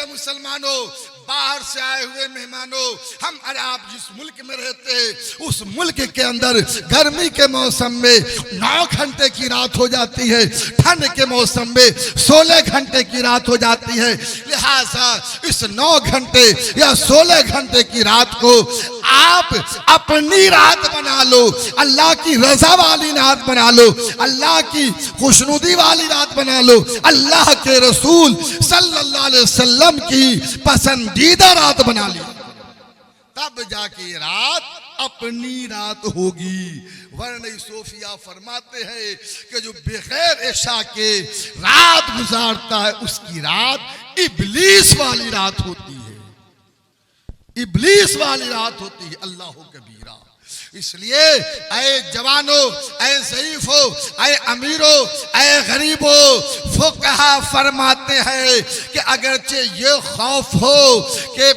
प्यारे मुसलमानों, बाहर से आए हुए मेहमानों, हम अरे आप जिस मुल्क में रहते हैं उस मुल्क के अंदर गर्मी के मौसम में 9 घंटे की रात हो जाती है, ठंड के मौसम में 16 घंटे की रात हो जाती है। लिहाजा इस 9 घंटे या 16 घंटे की रात को आप अपनी रात बना लो, अल्लाह की रजा वाली रात बना लो, अल्लाह की खुशनुदी वाली रात बना लो, अल्लाह के रसूल सल्लल्लाहु अलैहि वसल्लम की पसंदीदा रात बना ली, तब जाके ये रात अपनी रात होगी। वरना सोफिया फरमाते हैं कि जो बगैर इशा के रात गुजारता है उसकी रात इब्लीस वाली रात होती है, इब्लीस वाली रात होती है। अल्लाह कबीरा। इसलिए ऐ जवानों, ऐ ज़ईफो, ऐ अमीरों, ऐ गरीबों, फुक़हा फरमाते हैं कि अगरचे ये खौफ हो कि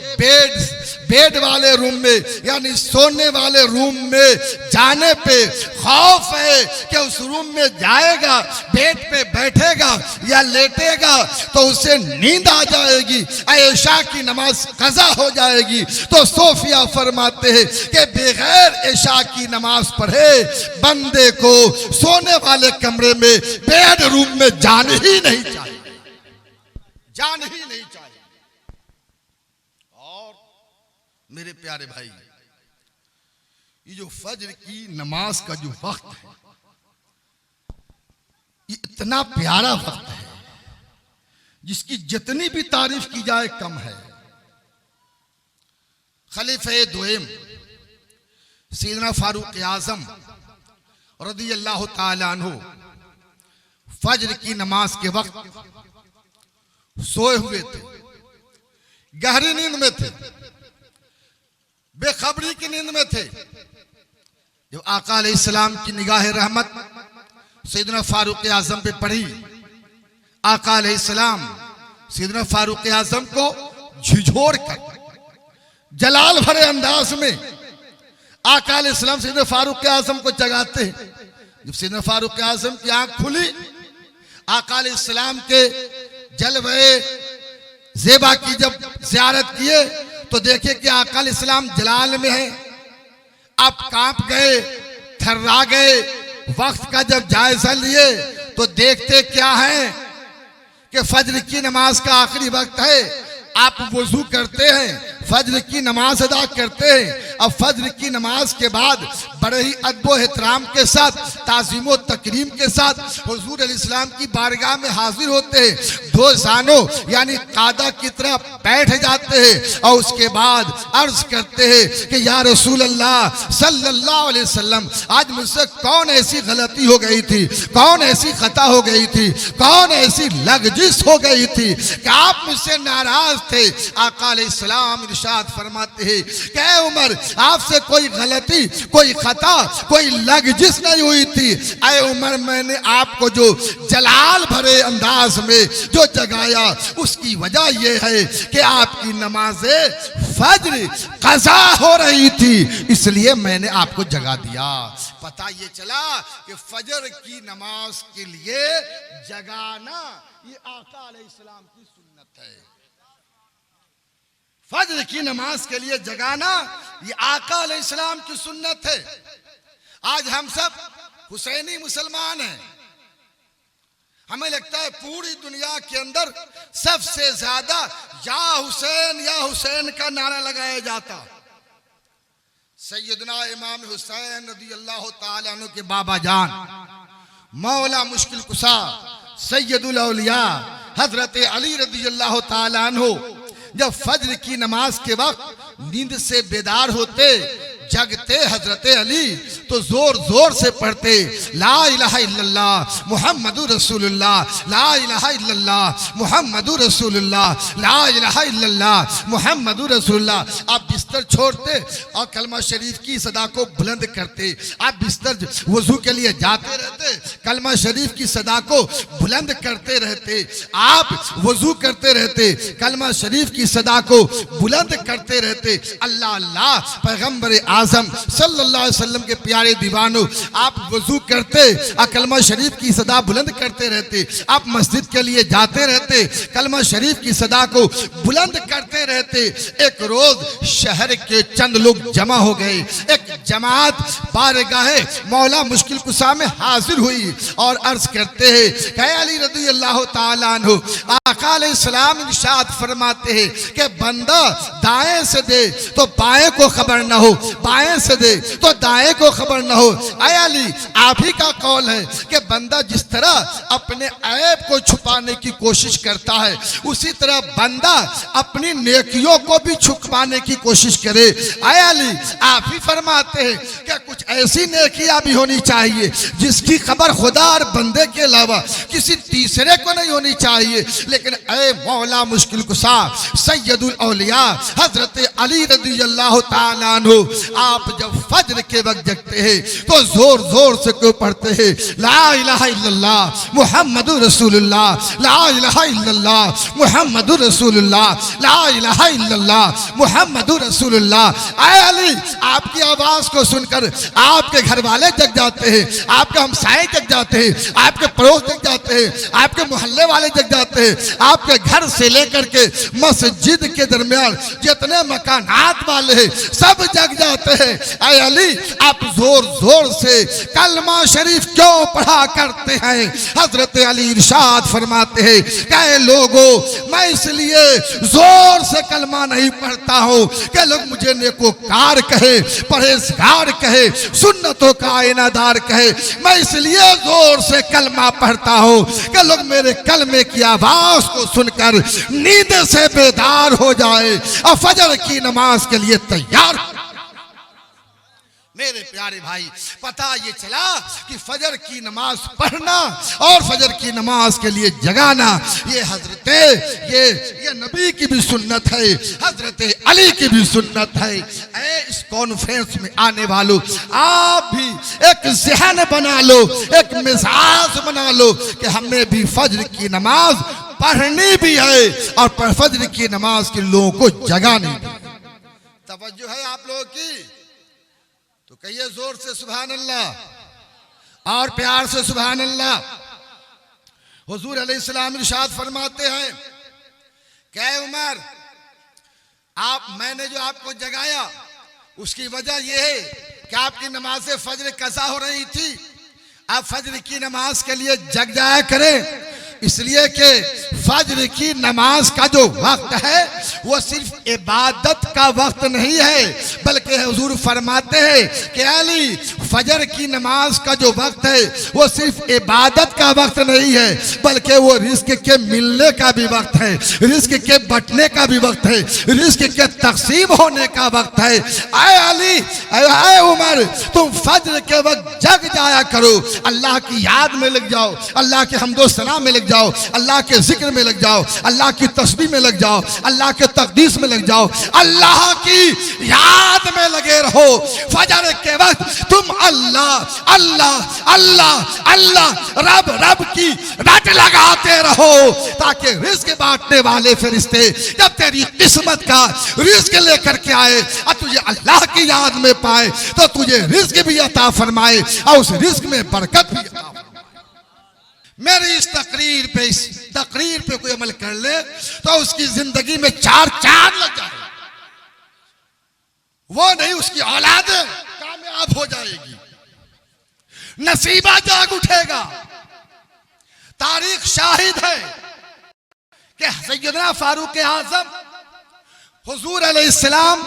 बेड वाले रूम में यानी सोने वाले रूम में जाने पे खौफ है कि उस रूम में जाएगा, बेड पे बैठेगा या लेटेगा तो उसे नींद आ जाएगी, ऐशा की नमाज कज़ा हो जाएगी, तो सोफिया फरमाते हैं कि बगैर ऐशा की नमाज पढ़े बंदे को सोने वाले कमरे में बेड रूम में जाने ही नहीं चाहिए, जान ही नहीं चाहिए। और मेरे प्यारे भाई, ये जो फज्र की नमाज का जो वक्त है, ये इतना प्यारा वक्त है जिसकी जितनी भी तारीफ की जाए कम है। खलीफे दुएम सैयदना फारूक आज़म रज़ी अल्लाह ताला अन्हु फज्र की नमाज के वक्त सोए हुए थे, गहरी नींद में थे, बेखबरी की नींद में थे। जब आका अलैहिस्सलाम की निगाह रहमत सैयदना फारूक आज़म पे पड़ी, आका अलैहिस्सलाम सैयदना फारूक आज़म को झिझोड़ कर जलाल भरे अंदाज में आका अलैहिस्सलाम सैयदना फारूक आज़म को जगाते हैं। जब सैयदना फारूक आज़म की आंख खुली, आका अलैहिस्सलाम के जलवे ज़ेबा की जब ज़ियारत किए तो देखे कि आका अलैहिस्सलाम जलाल में है। आप कांप गए, थर्रा गए। वक्त का जब जायजा लिए तो देखते क्या है कि फज्र की नमाज का आखिरी वक्त है। आप वुजू करते हैं, फज्र की नमाज अदा करते हैं। अब फज्र की नमाज के बाद बड़े ही अदब व एहतराम के साथ, ताज़ीम व तकरीम के साथ हुजूर अलैहिस्सलाम की बारगाह में हाजिर होते हैं। दो जानों यानी कादा की तरह बैठ जाते हैं और उसके बाद अर्ज करते हैं कि या रसूल अल्लाह सल्लल्लाहु अलैहि वसल्लम, आज मुझसे कौन ऐसी गलती हो गई थी, कौन ऐसी खता हो गई थी, कौन ऐसी लग़ज़िश हो गई थी कि आप मुझसे नाराज थे। आका अलैहिस्सलाम इरशाद फरमाते हैं कि ऐ उमर, आपसे कोई गलती, कोई खता, कोई लग़ज़िश नहीं हुई थी। ऐ उमर, मैंने आपको जो जलाल भरे अंदाज में जो जगाया उसकी वजह यह है कि आपकी नमाज़े फज्र क़ज़ा हो रही थी, इसलिए मैंने आपको जगा दिया। पता ये चला कि फज्र की नमाज के लिए जगाना ये आका अलैहिस्सलाम की सुन्नत है। फज्र की नमाज के लिए जगाना ये आका अलैहिस्सलाम की सुन्नत है। आज हम सब हुसैनी मुसलमान हैं। हमें लगता है पूरी दुनिया के अंदर सबसे ज्यादा या हुसैन का नारा लगाया जाता। सैयदना इमाम हुसैन रज़ी अल्लाह ताला अन्हु के बाबा जान मौला मुश्किल कुशा सैयदुल औलिया हजरत अली रज़ी अल्लाह ताला अन्हु जब फज्र की नमाज के वक्त नींद से बेदार होते, जगते हजरत अली तो जोर जोर से पढ़ते ला इलाहा इल्लल्लाह मुहम्मदुर रसूलुल्लाह, ला इलाहा इल्लल्लाह मुहम्मदुर रसूलुल्लाह, ला इलाहा इल्लल्लाह मुहम्मदुर रसूलुल्लाह। आप बिस्तर छोड़ते और कलमा शरीफ की सदा को बुलंद करते। आप बिस्तर वजू के लिए जाते रहते, कलमा शरीफ की सदा को बुलंद करते रहते। आप वजू करते रहते, कलमा शरीफ की सदा को बुलंद करते रहते। अल्लाह अल्लाह पैगंबर आजम सल्लल्लाहु अलैहि वसल्लम के प्यारे दीवानों, आप वजू करते कलमा शरीफ की सदा बुलंद करते रहते, आप मस्जिद के लिए जाते रहते, कलमा शरीफ की सदा को बुलंद करते रहते। एक रोज शहर के चंद लोग जमा हो गए, एक जमात बारगाहे मौला मुश्किल कुशा में हाजिर हुई और अर्ज करते हैं कि अली रज़ियल्लाहु ताला अन्हु आका अलैहिस्सलाम इरशाद फरमाते हैं कि बंदा दाएं से दे तो बाएं को खबर न हो, बाएं से दे तो दाएं को खबर न हो। ऐ अली, आप ही का कौल है कि बंदा जिस तरह अपने ऐब को छुपाने की कोशिश करता है, उसी तरह बंदा अपनी नेकियों को भी छुपाने की कोशिश करे। ऐ अली, आप ही फरमाते हैं कि कुछ ऐसी नेकियां भी होनी चाहिए जिसकी खबर खुदा और बंदे के अलावा किसी तीसरे को नहीं होनी चाहिए। लेकिन ऐ मौला मुश्किल कुशा सैयदुल औलिया हजरत अली रज़ियल्लाहु ताला अन्हु, आप जब फज्र के वक्त जगते हैं तो जोर जोर से क्यों पढ़ते हैं ला इलाहा इल्लल्लाह मुहम्मदुर रसूलुल्लाह, ला इलाहा इल्लल्लाह मुहम्मदुर रसूलुल्लाह, ला इलाहा इल्लल्लाह मुहम्मदुर रसूलुल्लाह। ऐ अली, आपकी आवाज को सुनकर आपके घर वाले जग जाते हैं, आपके हमसाए जग जाते हैं, आपके पड़ोस जग जाते हैं, आपके मोहल्ले वाले जग जाते हैं, आपके घर से लेकर के मस्जिद के दरमियान जितने मकानात वाले हैं सब जग जाते हैं। ऐ अली, आप जोर जोर से कलमा शरीफ क्यों पढ़ा करते हैं? हजरत अली इरशाद फरमाते हैं कि लोगों, मैं इसलिए जोर से कलमा नहीं पढ़ता हूं कि लोग मुझे नेकोकार कहे, परहेजगार कहे, सुन्नतों का आईनादार कहे। मैं इसलिए जोर से कलमा पढ़ता हूं कि लोग मेरे कलमे की आवाज को सुनकर नींद से बेदार हो जाए और फजर की नमाज के लिए तैयार। मेरे प्यारे भाई, पता ये चला कि फजर की नमाज पढ़ना और फजर की नमाज के लिए जगाना ये ये नबी की भी सुन्नत है, हजरत अली की भी सुन्नत है। इस कॉन्फ्रेंस में आने वालों, आप भी एक ज़हन बना लो, एक मिजाज बना लो कि हमें भी फजर की नमाज पढ़नी भी है और फजर की नमाज के लोगों को जगानी भी। तवज्जो है आप लोगों की? तो कहिए जोर से सुभान अल्लाह और प्यार से सुभान अल्लाह। हुजूर अलैहिस्सलाम इरशाद फरमाते हैं क्या उमर, मैंने जो आपको जगाया उसकी वजह यह है कि आपकी नमाज फजर कज़ा हो रही थी। आप फजर की नमाज के लिए जग जाया करें, इसलिए कि फजर की नमाज का जो वक्त है वो सिर्फ इबादत का वक्त नहीं है, बल्कि हुजूर फरमाते हैं कि अली, फजर की नमाज का जो वक्त है वो सिर्फ इबादत का वक्त नहीं है, बल्कि वो रिस्क के मिलने का भी वक्त है, रिस्क के बंटने का भी वक्त है, रिस्क के तकसीम होने का वक्त है। ऐ अली, ऐ उमर, तुम फजर के वक्त जग जाया करो, अल्लाह की याद में लग जाओ, अल्लाह के हम्दो सना में लग जाओ, अल्लाह के जिक्र में लग जाओ, अल्लाह की तस्बीह में लग जाओ, अल्लाह के तकदीस में लग जाओ, अल्लाह की याद में लगे रहो। फजर के वक्त तुम अल्लाह अल्लाह अल्लाह अल्लाह रब रब की रट लगाते रहो, ताकि रिस्क बांटने वाले फरिश्ते जब तेरी किस्मत का रिस्क लेकर के आए और तुझे अल्लाह की याद में पाए तो तुझे रिस्क भी अता फरमाए और उस रिस्क में बरकत भी अता फरमाए। मेरी इस तकरीर पे कोई अमल कर ले तो उसकी जिंदगी में चार चांद लग जाए, वो नहीं उसकी औलाद कामयाब हो जाएगी, नसीबा जाग उठेगा। तारीख शाहिद है कि सैयदना फारूक आजम हुजूर अलैहिस्सलाम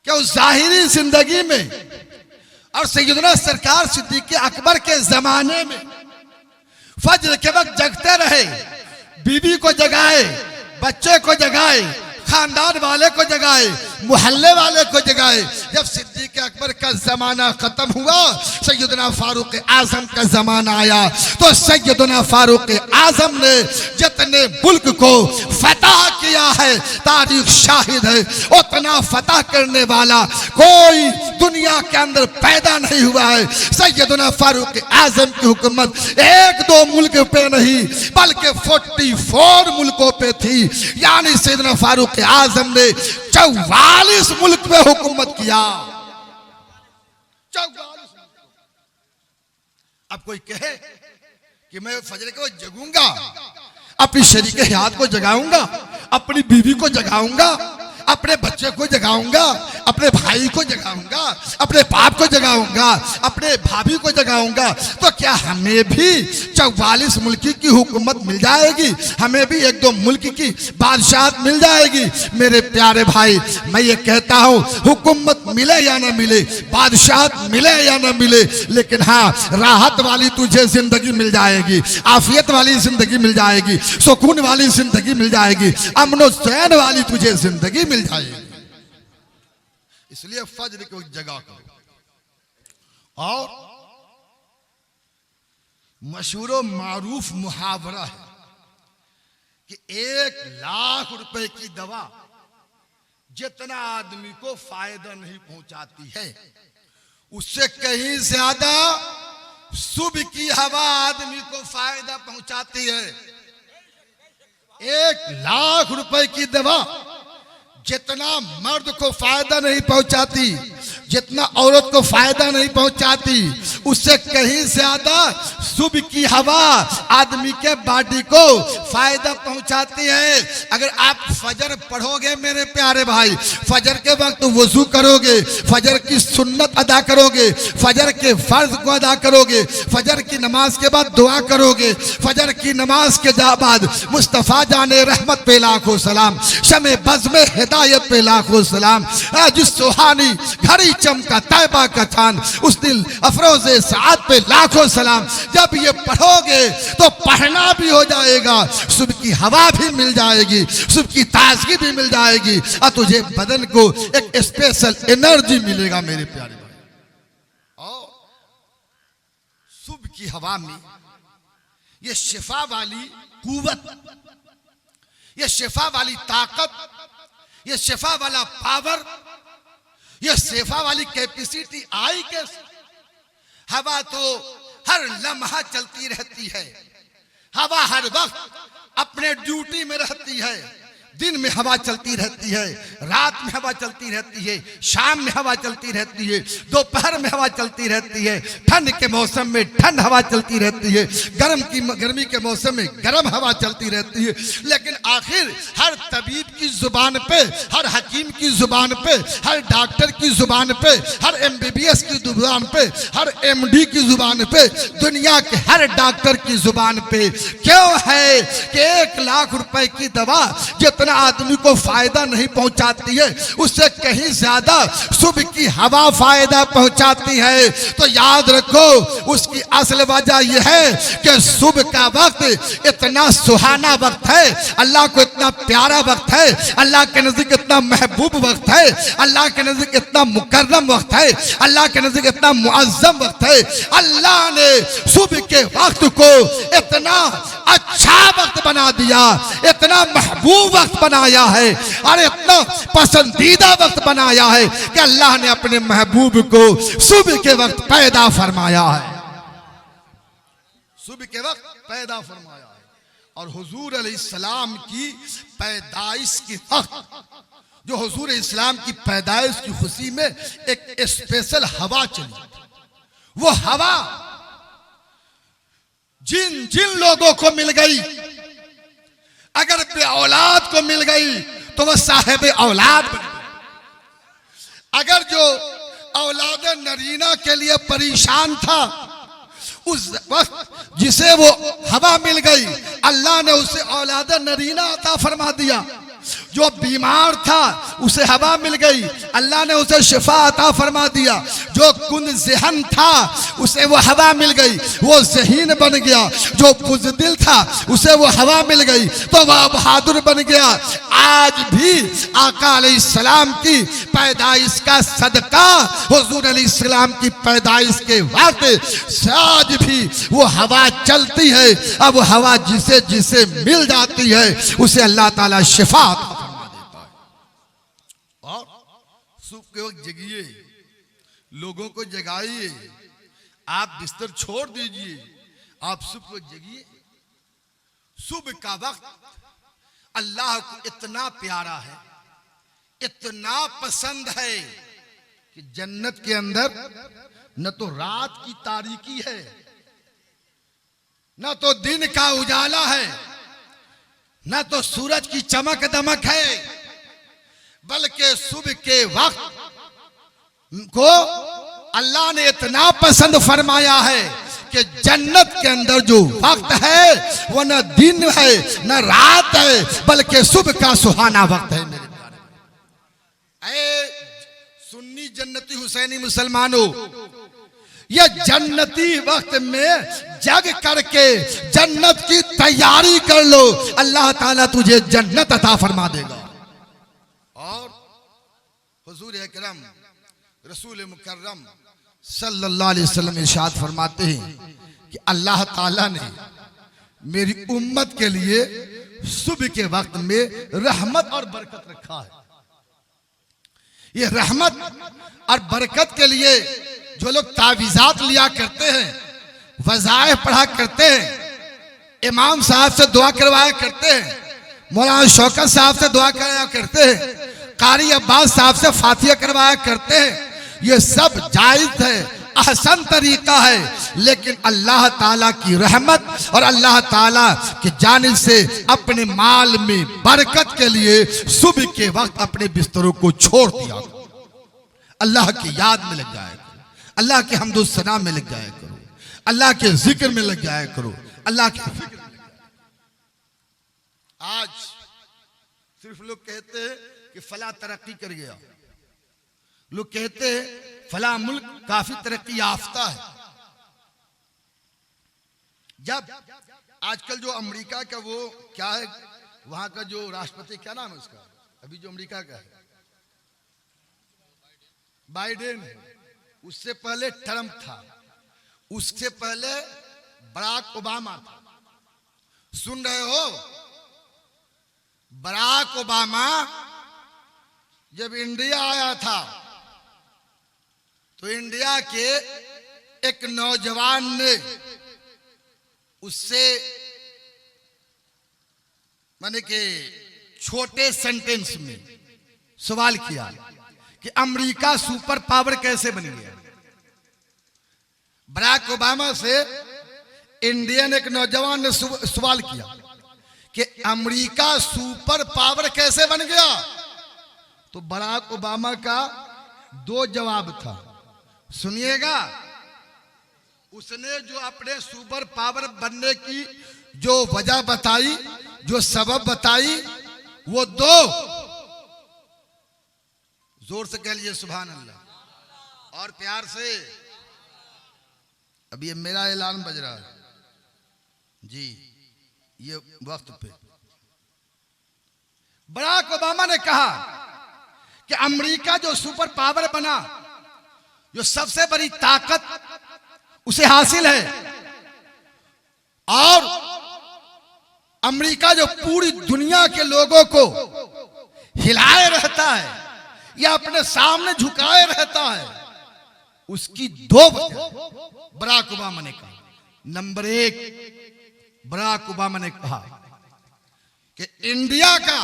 के उस जाहिरी जिंदगी में और सैयदना सरकार सिद्दीक़ अकबर के जमाने में फजर के वक्त जगते रहे, बीबी को जगाए, बच्चे को जगाए, खानदान वाले को जगाए, मोहल्ले वाले को जगाए। जब सिद्दीक़ अकबर का जमाना खत्म हुआ, सैयदना फारूक आजम का जमाना आया, तो सैयदना फारूक आजम ने जितने मुल्क को फतह किया है, तारीख शाहिद है, उतना फतह करने वाला कोई दुनिया के अंदर पैदा नहीं हुआ है। सैयदना फारूक आजम की हुकूमत एक दो मुल्क पे नहीं बल्कि 44 मुल्कों पे थी। यानी सैयदना फारूक आजम ने 44 मुल्क पे हुकूमत किया। 44। अब कोई कहे कि मैं फजर को जगूंगा, अपनी शरीक हयात को जगाऊंगा, अपनी बीवी को जगाऊंगा, अपने बच्चे को जगाऊंगा, अपने भाई को जगाऊंगा, अपने बाप को जगाऊंगा, अपने भाभी को जगाऊंगा, तो क्या हमें भी 44 मुल्क की हुकूमत मिल जाएगी? हमें भी एक दो मुल्क की बादशाहत मिल जाएगी? मेरे प्यारे भाई, मैं ये कहता हूं हुकूमत मिले या ना मिले, बादशाहत मिले या ना मिले, लेकिन हाँ राहत वाली तुझे जिंदगी मिल जाएगी, आफियत वाली जिंदगी मिल जाएगी, सुकून वाली जिंदगी मिल जाएगी, अमन चैन वाली तुझे जिंदगी मिल जाएगी। इसलिए फजर को जगा करो। और मशहूर मारूफ मुहावरा है कि 1,00,000 रुपए की दवा जितना आदमी को फायदा नहीं पहुंचाती है, उससे कहीं ज्यादा सुबह की हवा आदमी को फायदा पहुंचाती है। 1,00,000 रुपए की दवा जितना मर्द को फायदा नहीं पहुंचाती, जितना औरत को फायदा नहीं पहुंचाती, उससे कहीं ज्यादा सुबह की हवा आदमी के बॉडी को फायदा पहुंचाती है। अगर आप फजर पढ़ोगे मेरे प्यारे भाई, फजर के वक्त वजू करोगे, फजर की सुन्नत अदा करोगे, फजर के फर्ज को अदा करोगे, फजर की नमाज के बाद दुआ करोगे, फजर की नमाज के बाद मुस्तफ़ा जाने रहमत पे लाखों सलाम, शमे बज़ में हिदायत पे लाखों सलाम, जिस सुहानी घड़ी चमका तैबा का चांद, उस दिन अफरोज़े साद पे लाखों सलाम। जब ये पढ़ोगे तो पढ़ना भी हो जाएगा, सुबह की हवा भी मिल जाएगी, सुबह की ताजगी भी मिल जाएगी, और तुझे बदन को एक स्पेशल एनर्जी मिलेगा मेरे प्यारे भाई। और सुबह की हवा में ये शिफा वाली कुव्वत, ये शिफा वाली ताकत, ये शिफा वाला पावर, ये शिफा वाली कैपेसिटी आई कैसे? हवा तो हर लम्हा चलती रहती है, हवा हर वक्त अपने ड्यूटी में रहती है। दिन में हवा चलती रहती है, रात में हवा चलती रहती है, शाम में हवा चलती रहती है, दोपहर में हवा चलती रहती है, ठंड के मौसम में ठंड हवा चलती रहती है, गर्मी के मौसम में गर्म हवा चलती रहती है। लेकिन आखिर हर तबीब की जुबान पे, हर हकीम की जुबान पे, हर डॉक्टर की जुबान पे, हर MBBS की जुबान पे, हर MD की जुबान पे, दुनिया के हर डॉक्टर की जुबान पे क्यों है कि 1,00,000 रुपए की दवा जितना आदमी को फायदा नहीं पहुंचाती है, उससे कहीं ज्यादा सुबह की हवा फायदा पहुंचाती है। तो याद रखो, उसकी असल वजह यह है कि सुबह का वक्त इतना सुहाना वक्त है, अल्लाह को इतना प्यारा वक्त है, अल्लाह के नजदीक इतना महबूब वक्त है, अल्लाह के नजदीक इतना मुकर्रम वक्त है, अल्लाह के नजदीक इतना मुअज्जम वक्त है। अल्लाह ने सुबह के वक्त को इतना अच्छा वक्त बना दिया, इतना महबूब वक्त बनाया है, और इतना पसंदीदा वक्त बनाया है कि अल्लाह ने अपने महबूब को सुबह के वक्त पैदा फरमाया है, सुबह के वक्त पैदा फरमाया है। और हुजूर अलैहिस्सलाम की पैदाइश के वक्त, जो हुजूर इस्लाम की पैदाइश की खुशी में एक स्पेशल हवा चली, वो हवा जिन जिन लोगों को मिल गई, अगर बे औलाद को मिल गई तो वह साहिब औलाद बन गई। अगर जो औलाद नरीना के लिए परेशान था, उस वक्त जिसे वो हवा मिल गई, अल्लाह ने उसे औलाद नरीना अता फरमा दिया। जो बीमार था उसे हवा मिल गई, अल्लाह ने उसे शिफा अता फरमा दिया। जो कुन ज़हन था उसे वो हवा मिल गई, वो ज़हीन बन गया। जो बुज़दिल था उसे वो हवा मिल गई, तो वह बहादुर बन गया। आज भी आका अलैहिस्सलाम की पैदाइश का सदका, हुजूर अलैहिस्सलाम की पैदाइश के वक्त आज भी वो हवा चलती है। अब वो हवा जिसे जिसे मिल जाती है उसे अल्लाह ताला शिफा फरमा देता है। और सुबह के वक्त जगिए, लोगों को जगाइए, आप बिस्तर छोड़ दीजिए, आप सुबह को जगिए। सुबह का वक्त अल्लाह को इतना प्यारा है, इतना पसंद है कि जन्नत के अंदर न तो रात की तारीकी है, न तो दिन का उजाला है, न तो सूरज की चमक दमक है, बल्कि सुबह के वक्त को अल्लाह ने इतना पसंद फरमाया है कि जन्नत के अंदर जो वक्त है वो न दिन है न रात है, बल्कि सुबह का सुहाना वक्त है। मेरे प्यारे सुन्नी जन्नती हुसैनी मुसलमानों, ये जन्नती वक्त में जग करके जन्नत की तैयारी कर लो, अल्लाह ताला तुझे जन्नत अता फरमा देगा। और हुजूर अकरम रसूल मुकर्रम सल्लल्लाहु अलैहि वसल्लम इरशाद फरमाते हैं कि अल्लाह ताला ने मेरी उम्मत के लिए सुबह के वक्त में रहमत और बरकत रखा है। ये रहमत और बरकत के लिए जो लोग तावीज़ात लिया करते हैं, वज़ाइफ पढ़ा करते हैं, इमाम साहब से दुआ करवाया करते हैं, मौलाना शौकत साहब से दुआ कराया करते हैं, कारी अब्बास साहब से फातिहा करवाया करते हैं, ये सब जायज है, अहसन तरीका है, लेकिन अल्लाह ताला की रहमत और अल्लाह ताला की जानिब से अपने माल में बरकत के लिए सुबह के वक्त अपने बिस्तरों को छोड़ दिया। अल्लाह की याद में लग जाया करो, अल्लाह के हम्दो सना में लग जाया करो, अल्लाह के जिक्र में लग जाया करो, अल्लाह के फिक्र में। आज सिर्फ लोग कहते हैं कि फला तरक्की कर गया, लोग कहते हैं फला मुल्क काफी तरक्की याफ्ता है। जब आजकल जो अमेरिका का वो क्या है, वहां का जो राष्ट्रपति, क्या नाम है उसका, अभी जो अमेरिका का है, बाइडेन है, उससे पहले ट्रंप था, उससे पहले बराक ओबामा था। सुन रहे हो? बराक ओबामा जब इंडिया आया था तो इंडिया के एक नौजवान ने उससे माने के छोटे सेंटेंस में सवाल किया कि अमेरिका सुपर पावर कैसे बन गया। बराक ओबामा से इंडियन एक नौजवान ने सवाल किया कि अमेरिका सुपर पावर कैसे बन गया। तो बराक ओबामा का दो जवाब था, सुनिएगा। उसने जो अपने सुपर पावर बनने की जो वजह बताई, जो सबब बताई, वो दो, जोर से कह लीजिए सुभान अल्लाह और प्यार से। अब ये मेरा ऐलान बज रहा है जी, ये वक्त पे बराक ओबामा ने कहा कि अमेरिका जो सुपर पावर बना, जो सबसे बड़ी ताकत उसे हासिल है, और अमेरिका जो पूरी दुनिया के लोगों को हिलाए रहता है या अपने सामने झुकाए रहता है, उसकी दो वजह बराक ओबामा ने कहा। नंबर एक, बराक ओबामा ने कहा कि इंडिया का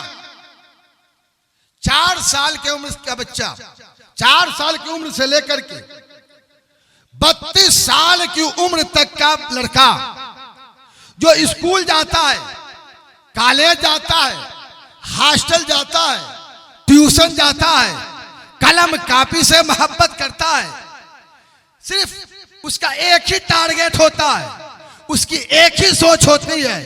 4 साल की उम्र का बच्चा, 4 साल की उम्र से लेकर के 32 साल की उम्र तक का लड़का जो स्कूल जाता है, कॉलेज जाता है, हॉस्टल जाता है, ट्यूशन जाता है, कलम कापी से मोहब्बत करता है, सिर्फ उसका एक ही टारगेट होता है, उसकी एक ही सोच होती है,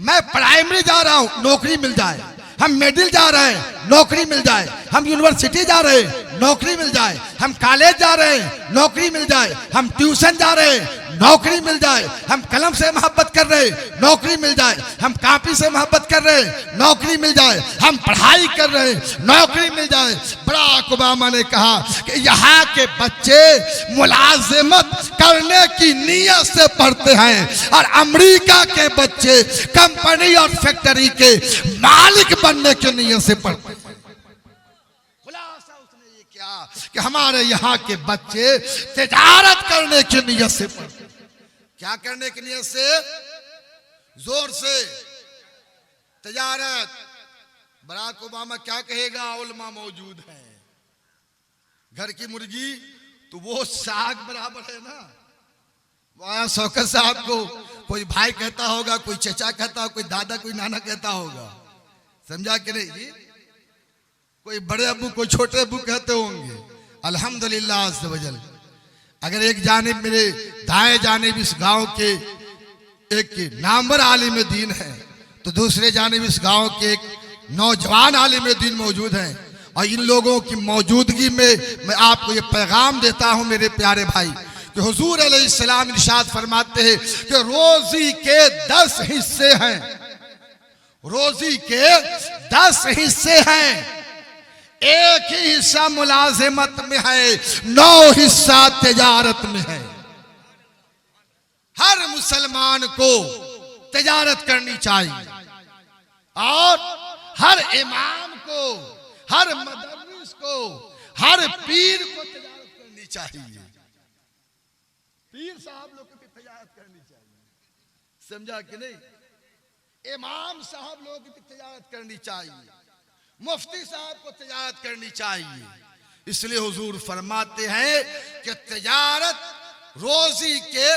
मैं प्राइमरी जा रहा हूं, नौकरी मिल जाए, हम मिडिल जा रहे हैं, नौकरी मिल जाए, हम यूनिवर्सिटी जा रहे हैं, नौकरी मिल जाए, हम कॉलेज जा रहे हैं, नौकरी मिल जाए, हम ट्यूशन जा रहे हैं, नौकरी मिल जाए, हम कलम से मोहब्बत कर रहे हैं, नौकरी मिल जाए, हम कॉपी से मोहब्बत कर रहे हैं, नौकरी मिल जाए, हम पढ़ाई कर रहे हैं, नौकरी मिल जाए। बराक ओबामा ने कहा कि यहाँ के बच्चे मुलाजिमत करने की नीयत से पढ़ते हैं और अमेरिका के बच्चे कंपनी और फैक्ट्री के मालिक बनने की नीयत से पढ़ते हैं। खुलासा उसने ये क्या कि हमारे यहाँ के बच्चे तिजारत करने की नियत से पढ़ते। क्या करने की नियत से? जोर से तिजारत। बराक ओबामा क्या कहेगा? उलमा मौजूद है। घर की मुर्गी तो वो साग बराबर है ना। वहां शौकत साहब को कोई भाई कहता होगा, कोई चचा कहता होगा, कोई दादा, कोई नाना कहता होगा। समझा कि नहीं जी? कोई बड़े अब्बू, कोई छोटे अब्बू कहते होंगे। अल्हम्दुलिल्लाह अज़्ज़ वजल। अगर एक जानिब मेरे दाएं जानिब इस गांव के एक नामवर आलिम दीन है, तो दूसरे जानिब इस गांव के एक नौजवान आलिम दीन मौजूद हैं। और इन लोगों की मौजूदगी में मैं आपको ये पैगाम देता हूं मेरे प्यारे भाई, कि हुजूर अलैहिस्सलाम इरशाद फरमाते हैं कि रोजी के 10 हिस्से हैं। रोजी के 10 हिस्से हैं। एक ही हिस्सा मुलाजिमत में है, 9 हिस्सा तिजारत में है। हर मुसलमान को तिजारत करनी चाहिए और हर इमाम को, हर मदरस को, हर पीर को तिजारत करनी चाहिए। पीर साहब लोग को भी तिजारत करनी चाहिए। समझा कि नहीं? इमाम साहब लोग की तिजारत करनी चाहिए। मुफ्ती साहब को तिजारत करनी चाहिए। इसलिए हुजूर फरमाते हैं कि तिजारत रोजी के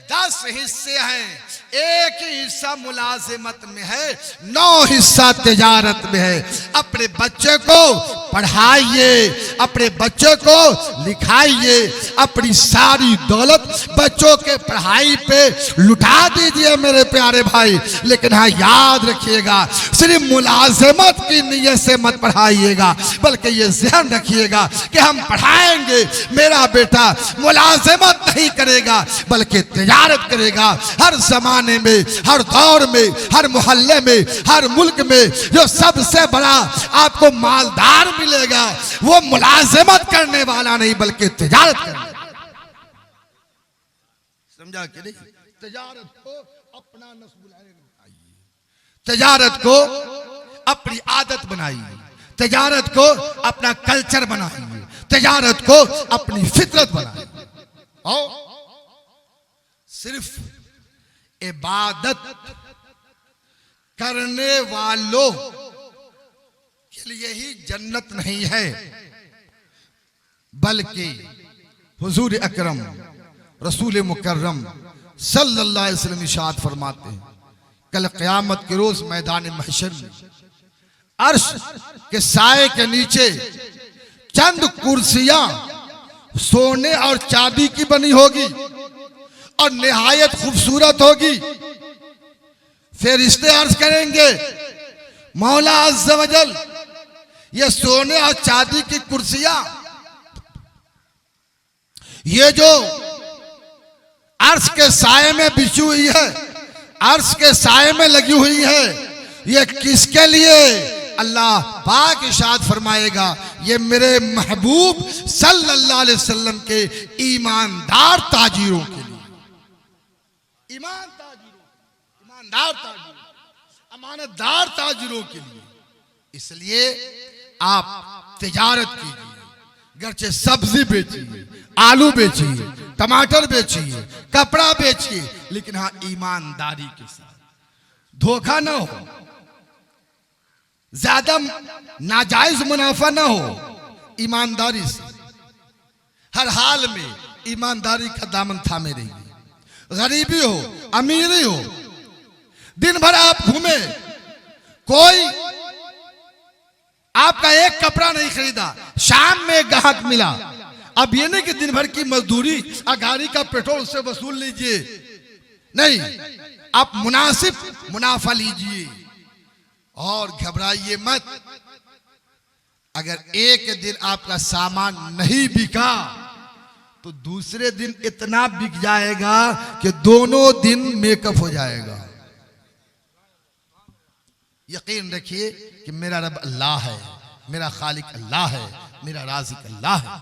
10 हिस्से हैं। एक ही हिस्सा मुलाजिमत में है, 9 हिस्सा तिजारत में है। अपने बच्चे को पढ़ाइए, अपने बच्चे को लिखाइए, अपनी सारी दौलत बच्चों के पढ़ाई पे लुटा दीजिए मेरे प्यारे भाई। लेकिन हाँ, याद रखिएगा, सिर्फ मुलाजिमत की नियत से मत पढ़ाइएगा, बल्कि ये ध्यान रखिएगा कि हम पढ़ाएंगे, मेरा बेटा मुलाजिमत नहीं करेगा बल्कि तिजारत करेगा। हर जमाने में, हर दौर में, हर मोहल्ले में, हर मुल्क में जो सबसे बड़ा आपको मालदार मिलेगा वो मुलाजिमत करने वाला नहीं बल्कि तिजारत करने वाला। समझा कि नहीं? तिजारत को अपना नस्ब बनाइए, तिजारत को अपनी आदत बनाइए, तिजारत को अपना कल्चर बनाइए, तिजारत को अपनी फितरत बनाइए। और सिर्फ इबादत करने वालों के लिए ही जन्नत नहीं है, बल्कि हुजूर अकरम रसूल मुकर्रम सल्लल्लाहु अलैहि वसल्लम इरशाद फरमाते हैं, कल क़यामत के रोज मैदान महशर में अर्श के साए के नीचे चंद कुर्सियां सोने और चांदी की बनी होगी और निहायत खूबसूरत होगी। फिर रिश्ते अर्ज करेंगे, मौला अज़्ज़ वजल, ये सोने और चांदी की कुर्सियां, ये जो अर्श के साए में बिछी हुई है, अर्श के साए में लगी हुई है, ये किसके लिए? अल्लाह पाक इरशाद फरमाएगा, ये मेरे महबूब सल्लल्लाहु अलैहि वसल्लम के ईमानदार ताजिरों के लिए। ईमानदार ताजिरों, अमानतदार ताजिरों के लिए। इसलिए आप तिजारत कीजिए, घर से सब्जी बेचिए, आलू बेचिए, टमाटर बेचिए, कपड़ा बेचिए, लेकिन हाँ ईमानदारी के साथ। धोखा ना हो, ज्यादा नाजायज मुनाफा ना हो, ईमानदारी से हर हाल में ईमानदारी का दामन थामे रहिए। गरीबी हो, अमीरी हो, दिन भर आप घूमे, कोई आपका एक कपड़ा नहीं खरीदा, शाम में ग्राहक मिला, अब ये नहीं कि दिन भर की मजदूरी और गाड़ी का पेट्रोल से वसूल लीजिए, नहीं, आप मुनासिब मुनाफा लीजिए और घबराइए मत। अगर एक दिन आपका सामान नहीं बिका तो दूसरे दिन इतना बिक जाएगा कि दोनों दिन मेकअप हो जाएगा। यकीन रखिए कि मेरा रब अल्लाह है, मेरा खालिक अल्लाह है, मेरा राज़िक अल्लाह है।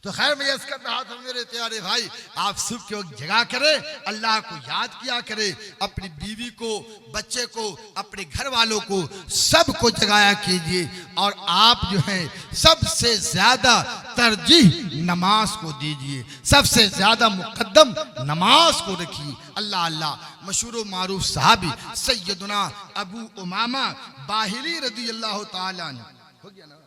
तो खैर मैं यस कर रहा था मेरे प्यारे भाई, आप सुबह के वक्त जगा करे, अल्लाह को याद किया करे, अपनी बीवी को, बच्चे को, अपने घर वालों को, सबको जगाया कीजिए। और आप जो है सबसे ज्यादा तरजीह नमाज को दीजिए, सबसे ज्यादा मुकद्दम नमाज को रखिए। अल्लाह अल्लाह। मशहूर मारूफ साहबी सैयदना अबू उमामा बाहिली रदी अल्लाह ताला अन्हु, हो गया ना।